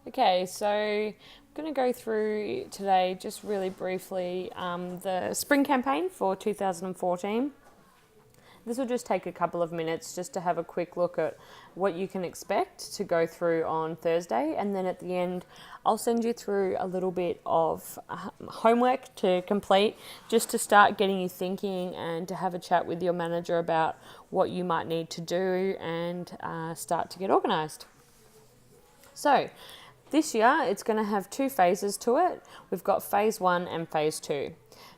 Okay, so I'm going to go through today just really briefly the spring campaign for 2014. This will just take a couple of minutes just to have a quick look at what you can expect to go through on Thursday, and then at the end I'll send you through a little bit of homework to complete just to start getting you thinking and to have a chat with your manager about what you might need to do and start to get organised. So this year it's going to have two phases to it. We've got phase 1 and phase 2.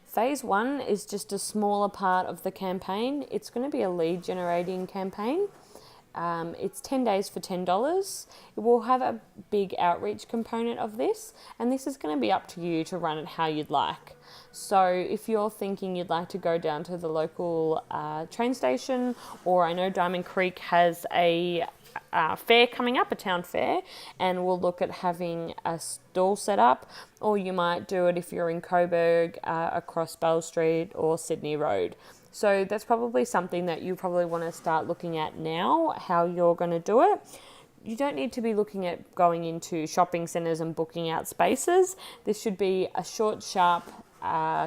Phase 1 is just a smaller part of the campaign. It's going to be a lead generating campaign. It's 10 days for $10. It will have a big outreach component of this, and this is going to be up to you to run it how you'd like. So if you're thinking you'd like to go down to the local train station, or I know Diamond Creek has a fair coming up, a town fair, and we'll look at having a stall set up, or you might do it if you're in Coburg across Bell Street or Sydney Road. So that's probably something that you probably want to start looking at now, how you're going to do it. You don't need to be looking at going into shopping centres and booking out spaces. This should be a short, sharp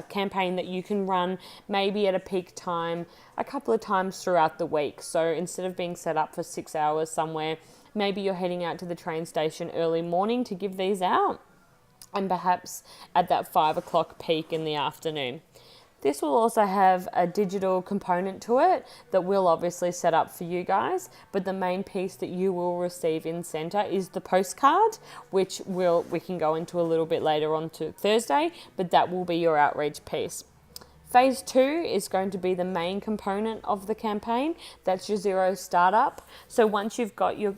campaign that you can run maybe at a peak time a couple of times throughout the week. So instead of being set up for 6 hours somewhere, maybe you're heading out to the train station early morning to give these out, and perhaps at that 5 o'clock peak in the afternoon. This will also have a digital component to it that we'll obviously set up for you guys, but the main piece that you will receive in centre is the postcard, which we can go into a little bit later on to Thursday, but that will be your outreach piece. Phase 2 is going to be the main component of the campaign. That's your zero startup. So once you've got your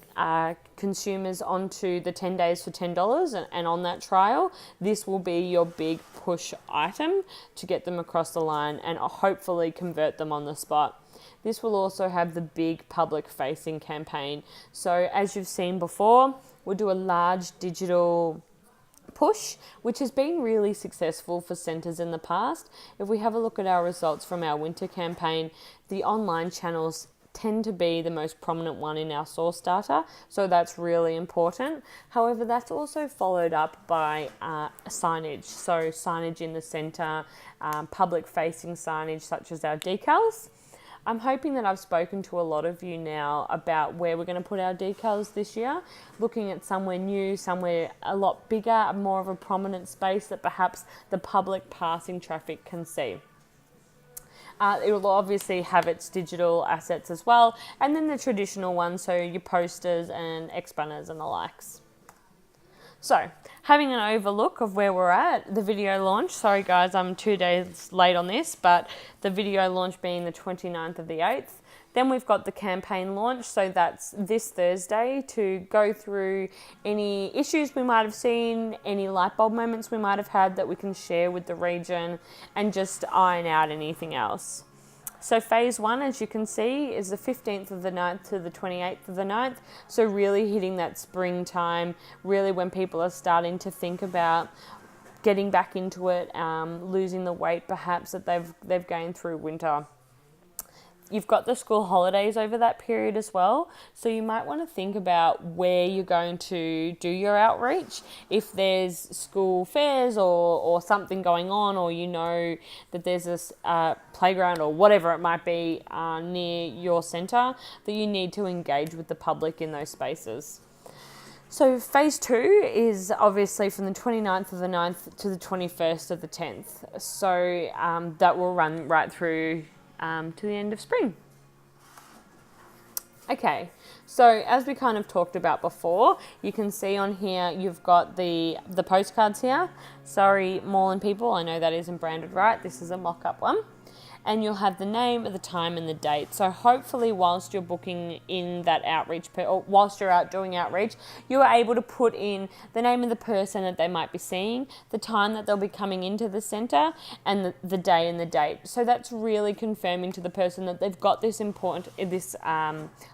consumers onto the 10 days for $10 and on that trial, this will be your big push item to get them across the line and hopefully convert them on the spot. This will also have the big public facing campaign. So as you've seen before, we'll do a large digital push, which has been really successful for centres in the past. If we have a look at our results from our winter campaign, the online channels tend to be the most prominent one in our source data, so that's really important. However, that's also followed up by signage, so signage in the centre, public facing signage such as our decals. I'm hoping that I've spoken to a lot of you now about where we're going to put our decals this year, looking at somewhere new, somewhere a lot bigger, more of a prominent space that perhaps the public passing traffic can see. It will obviously have its digital assets as well, and then the traditional ones, so your posters and X-banners and the likes. So, having an overlook of where we're at, the video launch, sorry guys, I'm 2 days late on this, but the video launch being the 29th of the 8th. Then we've got the campaign launch, so that's this Thursday, to go through any issues we might have seen, any light bulb moments we might have had that we can share with the region, and just iron out anything else. So phase 1, as you can see, is the 15th of the 9th to the 28th of the 9th. So really hitting that springtime, really when people are starting to think about getting back into it, losing the weight perhaps that they've gained through winter. You've got the school holidays over that period as well, so you might want to think about where you're going to do your outreach. If there's school fairs or something going on, or you know that there's this playground or whatever it might be near your centre, that you need to engage with the public in those spaces. So phase 2 is obviously from the 29th of the 9th to the 21st of the 10th. So that will run right through to the end of spring. Okay, so as we kind of talked about before, you can see on here you've got the postcards here. Sorry, Moreland people, I know that isn't branded right. This is a mock-up one. And you'll have the name, the time and the date. So hopefully whilst you're booking in that outreach, or whilst you're out doing outreach, you are able to put in the name of the person that they might be seeing, the time that they'll be coming into the centre, and the day and the date. So that's really confirming to the person that they've got this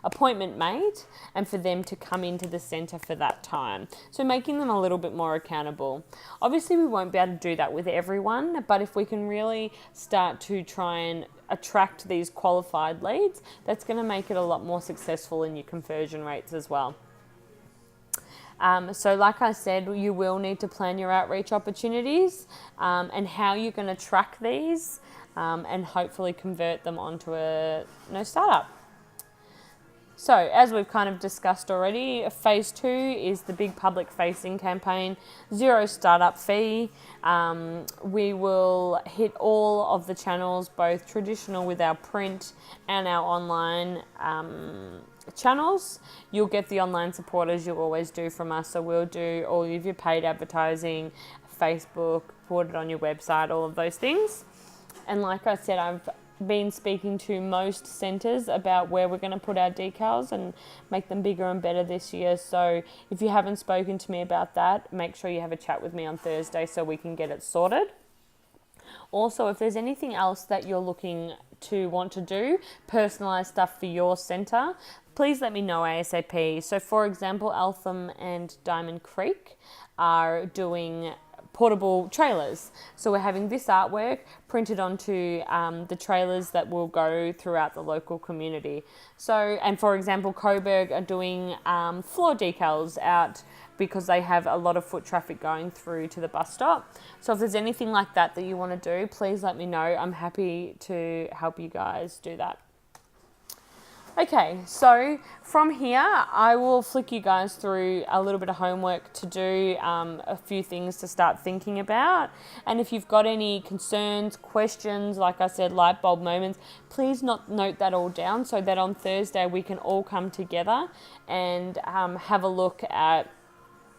appointment made, and for them to come into the centre for that time. So making them a little bit more accountable. Obviously we won't be able to do that with everyone, but if we can really start to try and attract these qualified leads, that's going to make it a lot more successful in your conversion rates as well. So like I said, you will need to plan your outreach opportunities and how you're going to track these and hopefully convert them onto a no startup. So as we've kind of discussed already, phase 2 is the big public facing campaign, 0 startup fee. We will hit all of the channels, both traditional with our print and our online channels. You'll get the online support as you always do from us. So we'll do all of your paid advertising, Facebook, put it on your website, all of those things. And like I said, I've been speaking to most centres about where we're going to put our decals and make them bigger and better this year. So if you haven't spoken to me about that, make sure you have a chat with me on Thursday so we can get it sorted. Also, if there's anything else that you're looking to want to do, personalised stuff for your centre, please let me know ASAP. So for example, Eltham and Diamond Creek are doing portable trailers. So we're having this artwork printed onto the trailers that will go throughout the local community. So, and for example, Coburg are doing floor decals out because they have a lot of foot traffic going through to the bus stop. So if there's anything like that that you want to do, please let me know. I'm happy to help you guys do that. Okay, so from here, I will flick you guys through a little bit of homework to do, a few things to start thinking about. And if you've got any concerns, questions, like I said, light bulb moments, please note that all down so that on Thursday we can all come together and have a look at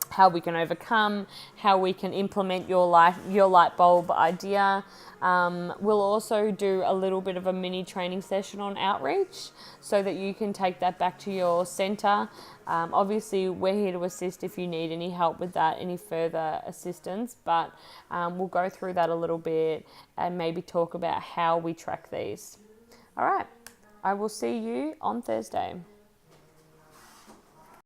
how we can overcome, how we can implement your light bulb idea. We'll also do a little bit of a mini training session on outreach so that you can take that back to your centre. Obviously, we're here to assist if you need any help with that, any further assistance, but we'll go through that a little bit and maybe talk about how we track these. All right, I will see you on Thursday.